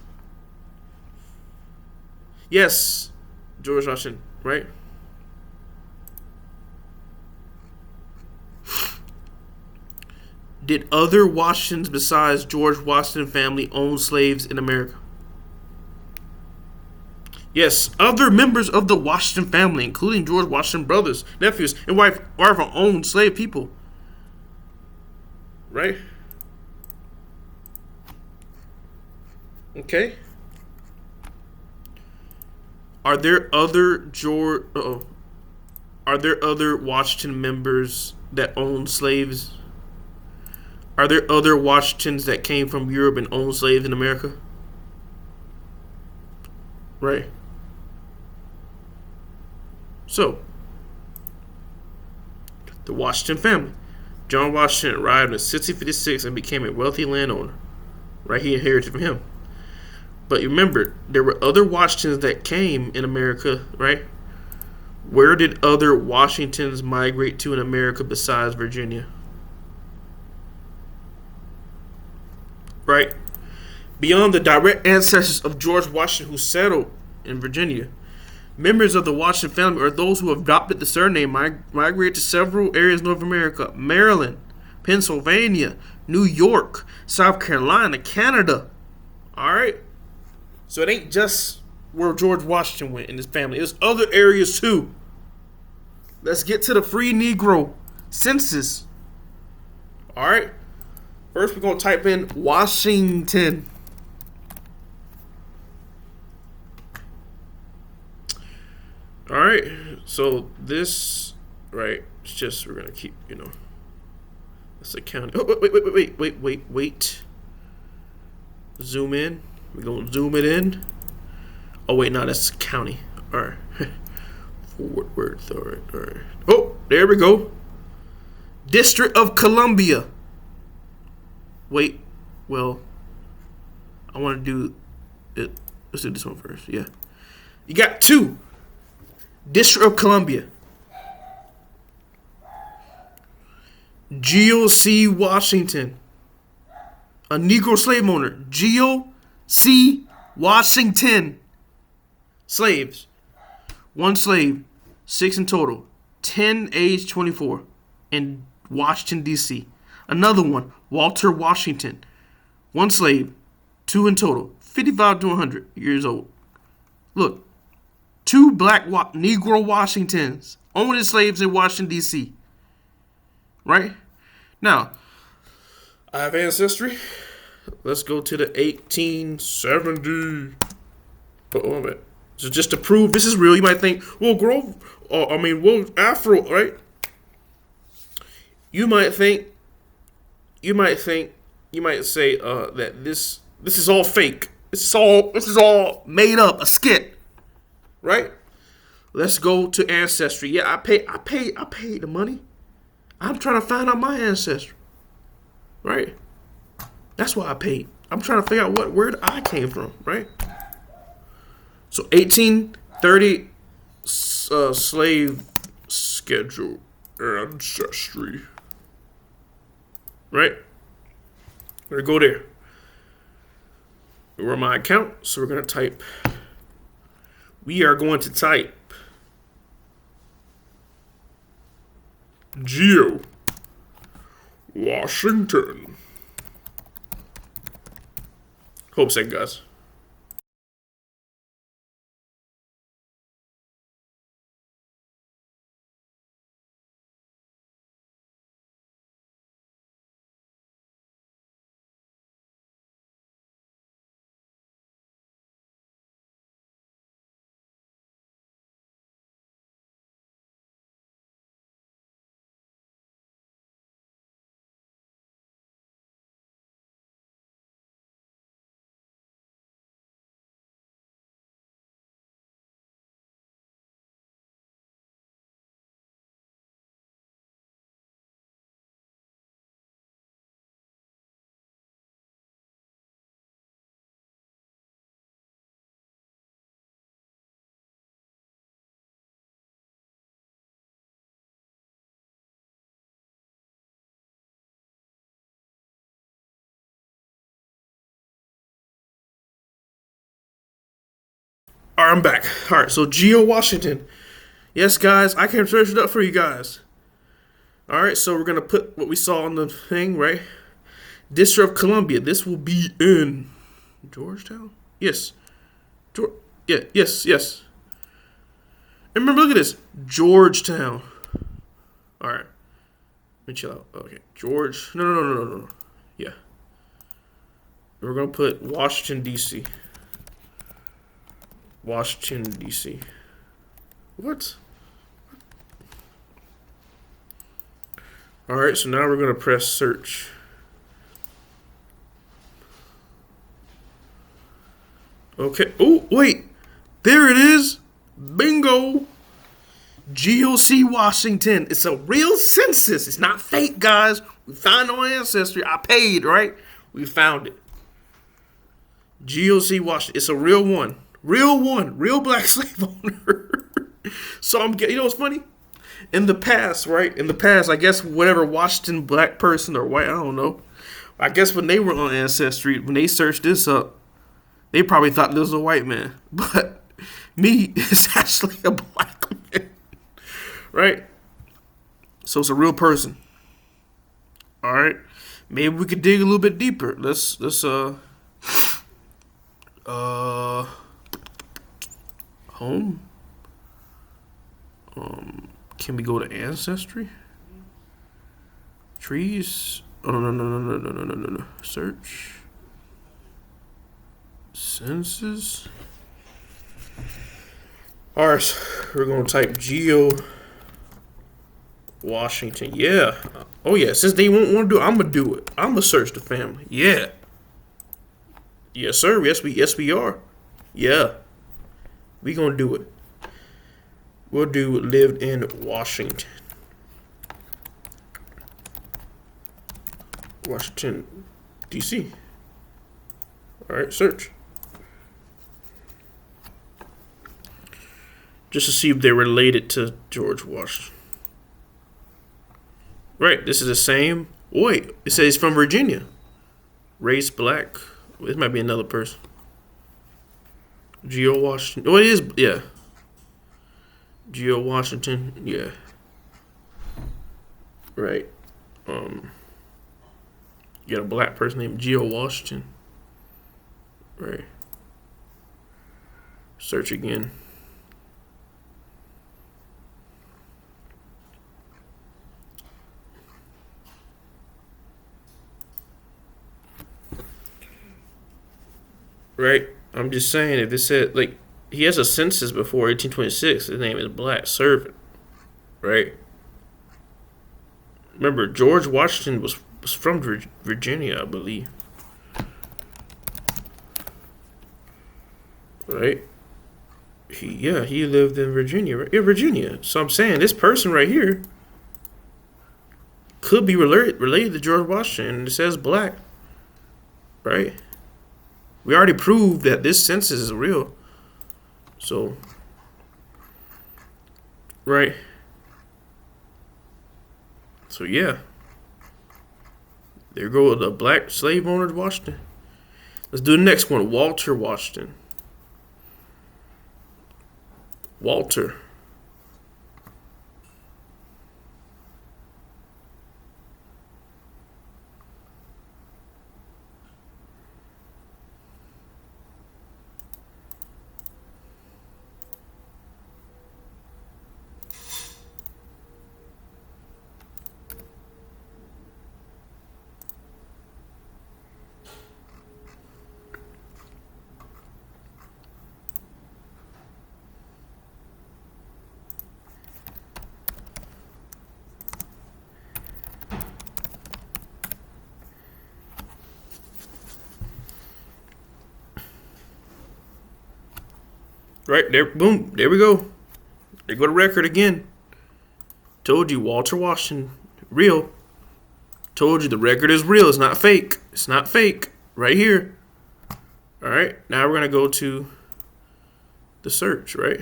Yes, George Washington, right? Did other Washingtons besides George Washington family own slaves in America? Yes, other members of the Washington family, including George Washington brothers, nephews, and wife owned slave people. Right? Okay. Are there other Washington members that own slaves? Are there other Washingtons that came from Europe and owned slaves in America? Right. So, the Washington family. John Washington arrived in 1656 and became a wealthy landowner. Right, he inherited from him. But remember, there were other Washingtons that came in America, right? Where did other Washingtons migrate to in America besides Virginia? Right? Beyond the direct ancestors of George Washington who settled in Virginia, members of the Washington family are those who have adopted the surname migrated to several areas of North America: Maryland, Pennsylvania, New York, South Carolina, Canada. All right? So it ain't just where George Washington went in his family. There's other areas too. Let's get to the free Negro census. All right? First, we're going to type in Washington. All right. So this, right, it's just, we're going to keep, that's the county. Oh, wait. Zoom in. We're going to zoom it in. Oh, wait, no, that's county. All right. Fort Worth. All right. Oh, there we go. District of Columbia. Wait, well, I want to do it. Let's do this one first. Yeah. You got 2. District of Columbia. Geo C. Washington. A Negro slave owner. Geo C. Washington. Slaves. 1 slave. 6 in total. 10 age 24. In Washington, D.C. Another one. Walter Washington. 1 slave. 2 in total. 55 to 100 years old. Look. 2 black Negro Washingtons owning slaves in Washington, D.C. Right? Now, I have ancestry. Let's go to the 1870. Oh, wait. So just to prove this is real, you might think, well, Afro, right? You might say that this is all fake. This is all made up, a skit. Right? Let's go to ancestry. Yeah, I paid the money. I'm trying to find out my ancestry. Right? That's why I paid. I'm trying to figure out where I came from, right? So 1830 slave schedule ancestry. Right? We're gonna go there. We're on my account, so we're gonna type. We are going to type Geo Washington. Hope so, guys. All right, I'm back. All right, so Geo Washington. Yes, guys, I can search it up for you guys. All right, so we're gonna put what we saw on the thing, right? District of Columbia. This will be in Georgetown. Yes. Yeah. Yes. Yes. And remember, look at this, Georgetown. All right. Let me chill out. Okay, George. No. Yeah. We're gonna put Washington D.C. Washington D.C. What? All right. So now we're gonna press search. Okay. Oh wait, there it is. Bingo. GOC Washington. It's a real census. It's not fake, guys. We found our ancestry. I paid, right? We found it. GOC Washington. It's a real one. Real one. Real black slave owner. So I'm getting, you know what's funny? In the past, right? In the past, I guess whatever Washington black person or white, I don't know. I guess when they were on Ancestry, when they searched this up, they probably thought this was a white man. But me, it's actually a black man. Right? So it's a real person. All right. Maybe we could dig a little bit deeper. Let's home. Can we go to ancestry? Trees? Oh no. Search. Census. All right, we're gonna type Geo Washington. Yeah. Oh yeah. Since they won't want to do it, I'm gonna do it. I'm gonna search the family. Yeah. Yes, sir. Yes we are. Yeah. We gonna do it. We'll do lived in Washington. Washington, D.C. All right, search. Just to see if they're related to George Washington. Right, this is the same. Wait, it says he's from Virginia. Race black. This might be another person. Geo Washington. Oh, it is. Yeah. Geo Washington. Yeah. Right. You got a black person named Geo Washington. Right. Search again. Right? I'm just saying, if it said, like, he has a census before 1826, his name is Black Servant. Right? Remember, George Washington was from Virginia, I believe. Right? He lived in Virginia. Right? Yeah, Virginia. So I'm saying, this person right here could be related to George Washington. It says black. Right? We already proved that this census is real. So, right. So, yeah. There go the black slave owner of Washington. Let's do the next one. Walter Washington. Walter. Right there, boom, there we go. There go the record again. Told you, Walter Washington, real. Told you the record is real. It's not fake. It's not fake. Right here. All right, now we're gonna go to the search, right?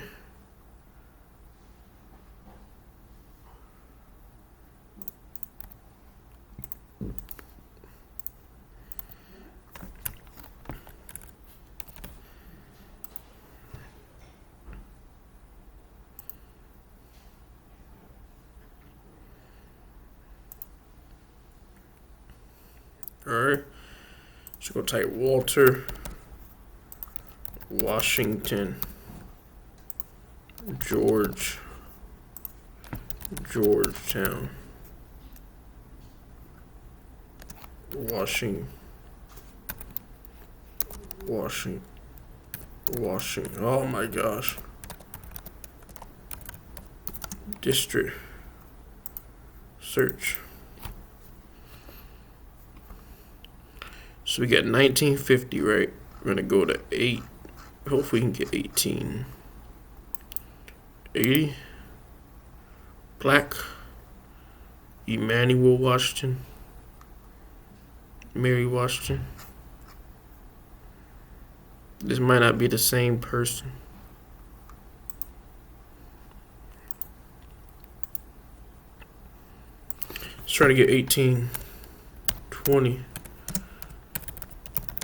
All right. Just gonna type Walter Washington Georgetown Washington. Oh my gosh. District. Search. So we got 1950, right? We're gonna go to 8. Hopefully we can get 1880. Black. Emmanuel Washington. Mary Washington. This might not be the same person. Let's try to get 1820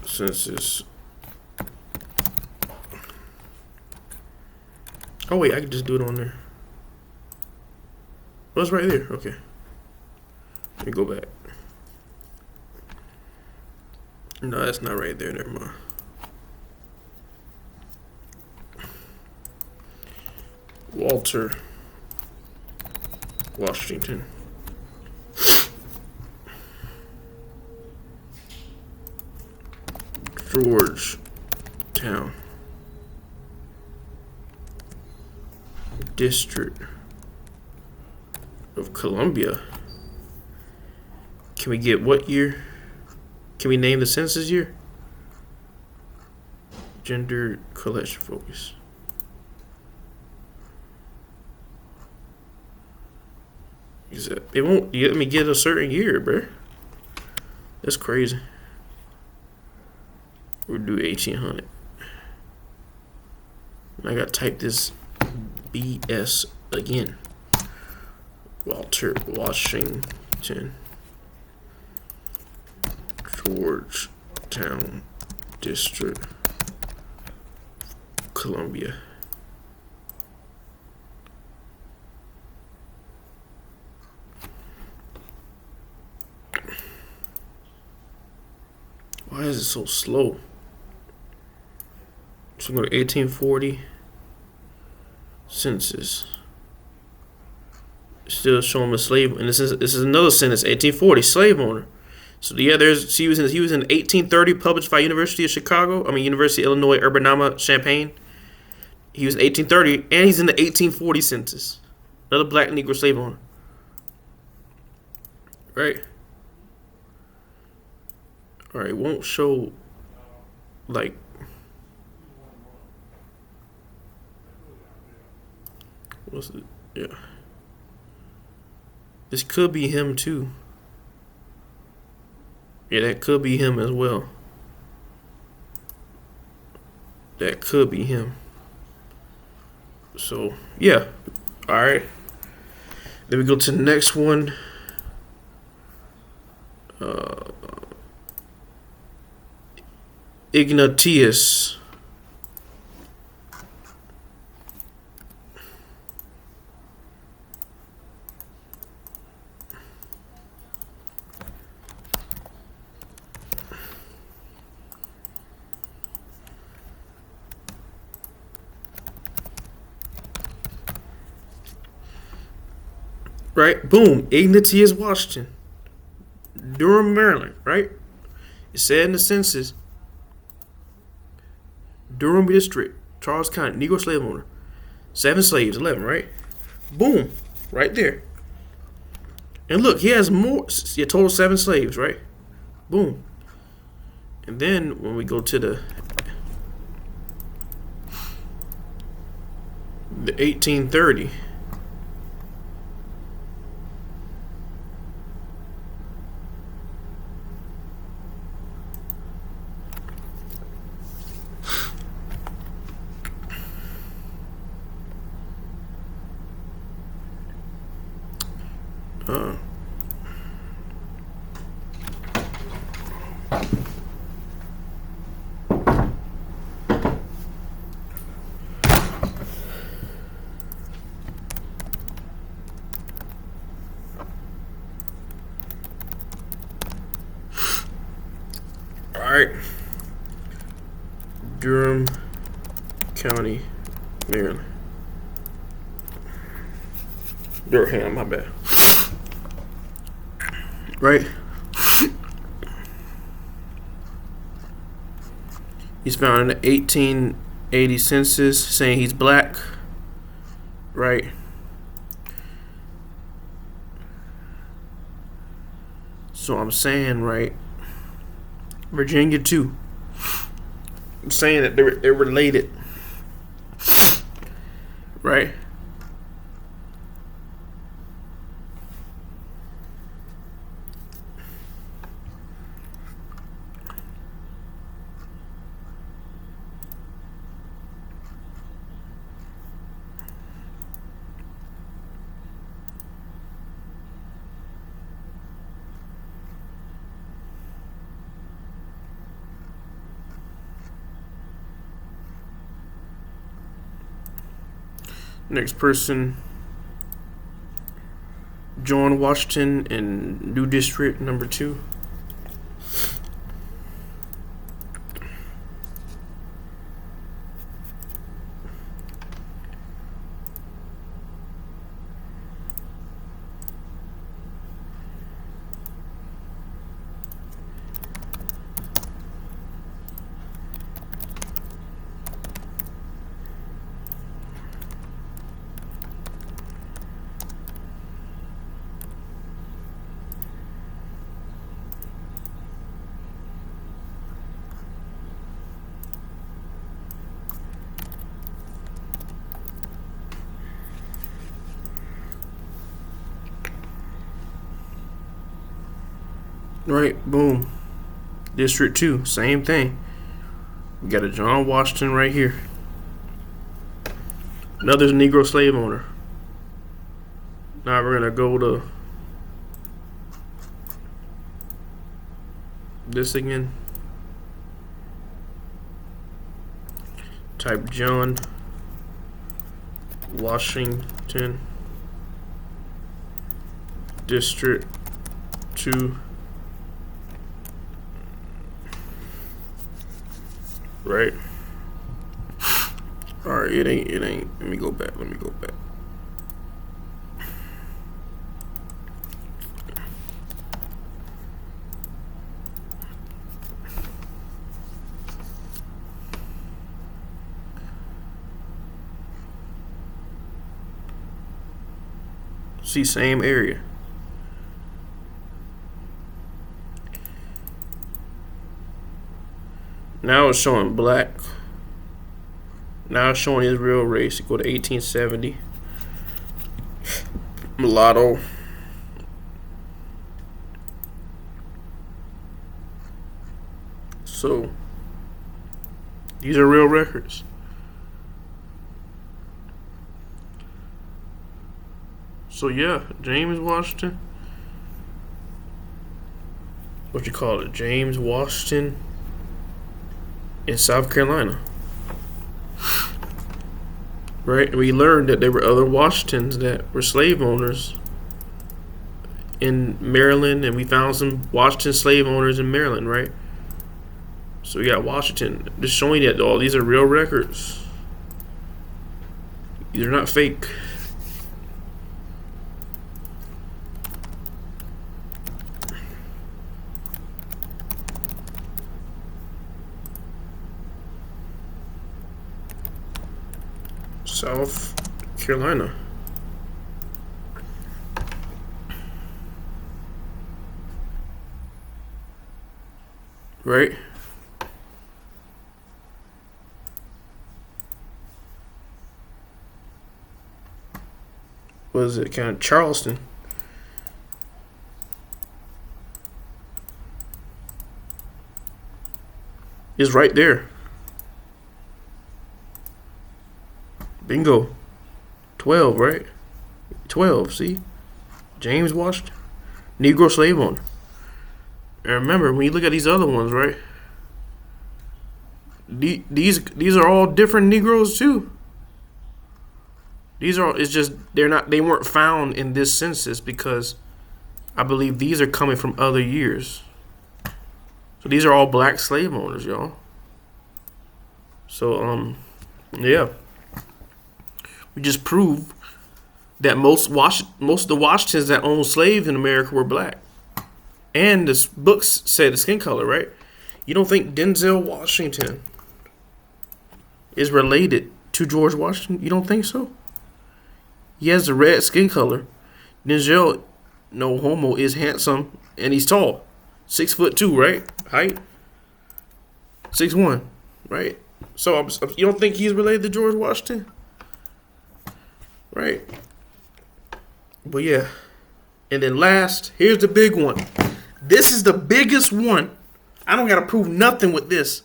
census. Oh wait, I can just do it on there. Oh, it's right there. Okay. Let me go back. No, that's not right there. Never mind. Walter Washington. Georgetown. District of Columbia. Can we get what year? Can we name the census year? Gender collection focus. It won't let me get a certain year, bruh. That's crazy. We'll do 1800. I gotta type this BS again. Walter Washington, Georgetown District, Columbia. Why is it so slow? So I'm going to 1840 census. Still showing a slave, and this is another census. 1840 slave owner. So yeah, he was in 1830, published by University of Illinois Urbana-Champaign. He was in 1830, and he's in the 1840 census. Another black Negro slave owner. Right. All right, won't show like. What's it? Yeah. This could be him too. Yeah, that could be him as well. That could be him. So, yeah. All right. Then we go to the next one. Ignatius. Right? Boom. Ignatius Washington. Durham, Maryland. Right? It said in the census. Durham District. Charles County. Negro slave owner. 7 slaves. 11. Right? Boom. Right there. And look, he has more. Yeah, total 7 slaves. Right? Boom. And then when we go to the 1830. right. Durham County, Maryland. Durham, my bad. Right. He's found in the 1880 census saying he's black. Right. So I'm saying, right, Virginia too. I'm saying that they're related. Right. Next person, John Washington in New District number 2. Right, boom. District 2, same thing. We got a John Washington right here. Another Negro slave owner. Now we're gonna go to this again. Type John Washington, District 2. Right. Alright, it ain't. Let me go back. See, same area. Now it's showing black. Now it's showing his real race. Go to 1870. Mulatto. So these are real records. So yeah, James Washington. What you call it? James Washington in South Carolina. Right? And we learned that there were other Washingtons that were slave owners in Maryland, and we found some Washington slave owners in Maryland, right? So we got Washington. Just showing you that all these are real records. These are not fake. South Carolina. Right? Was it kind of Charleston? Is right there. Bingo. 12, right? 12, see? James Washington. Negro slave owner. And remember, when you look at these other ones, right? These are all different Negroes too. These are, it's just, they weren't found in this census because I believe these are coming from other years. So these are all black slave owners, y'all. So yeah, we just proved that most of the Washingtons that owned slaves in America were black. And this books said the skin color, right? You don't think Denzel Washington is related to George Washington? You don't think so? He has the red skin color. Denzel, no homo, is handsome and he's tall. 6'2", right? Height 6'1", right? So you don't think he's related to George Washington? Right. But yeah. And then last, here's the big one. This is the biggest one. I don't got to prove nothing with this.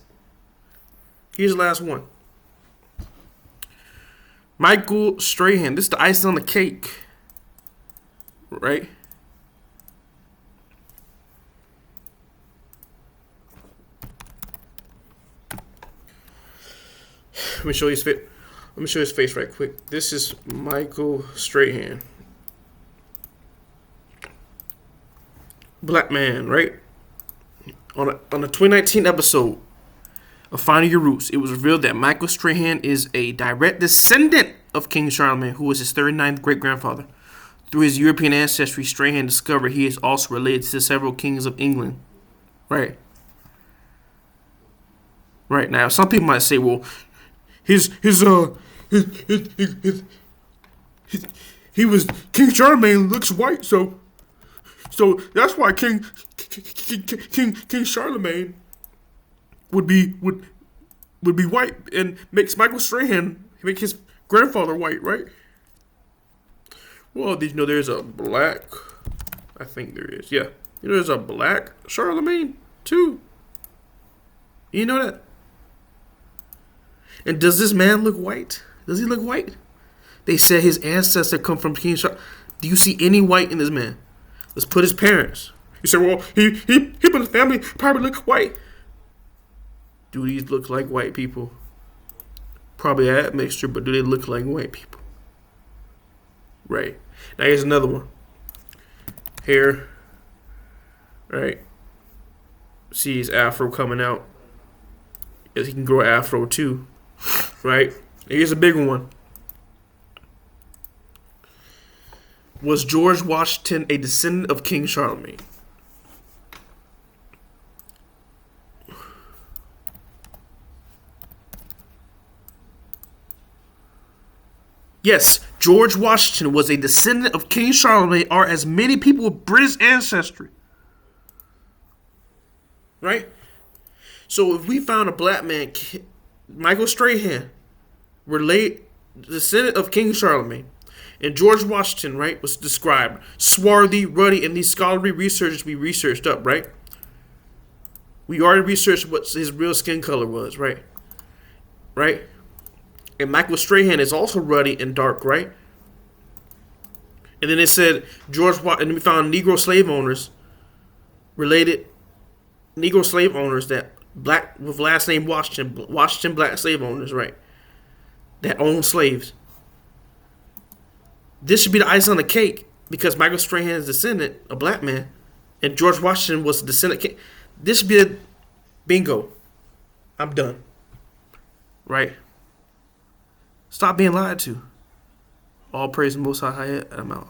Here's the last one. Michael Strahan. This is the icing on the cake. Right? Let me show you his face. Let me show his face right quick. This is Michael Strahan. Black man, right? On a 2019 episode of Finding Your Roots, it was revealed that Michael Strahan is a direct descendant of King Charlemagne, who was his 39th great-grandfather. Through his European ancestry, Strahan discovered he is also related to several kings of England. Right. Right. Now, some people might say, well, he was King Charlemagne looks white, so that's why King Charlemagne would be white and makes Michael Strahan make his grandfather white, right? Well, did you know there's a black? I think there is. Yeah, you know there's a black Charlemagne too. You know that? And does this man look white? Does he look white? They said his ancestor come from King Charlemagne. Do you see any white in this man? Let's put his parents. You say, well, he but his family probably look white. Do these look like white people? Probably a admixture, but do they look like white people? Right. Now here's another one. Hair. Right. See his afro coming out. Yes, he can grow afro too. Right. Here's a big one. Was George Washington a descendant of King Charlemagne? Yes, George Washington was a descendant of King Charlemagne, or as many people with British ancestry. Right? So if we found a black man, Michael Strahan, descendant of King Charlemagne, and George Washington, right, was described swarthy, ruddy, and these scholarly researchers we researched up, right? We already researched what his real skin color was, right? Right? And Michael Strahan is also ruddy and dark, right? And then it said and we found Negro slave owners that black with last name Washington black slave owners, right? That owned slaves. This should be the icing on the cake because Michael Strahan is a descendant, a black man, and George Washington was a descendant king. This should be a bingo. I'm done. Right? Stop being lied to. All praise the Most High. I'm out.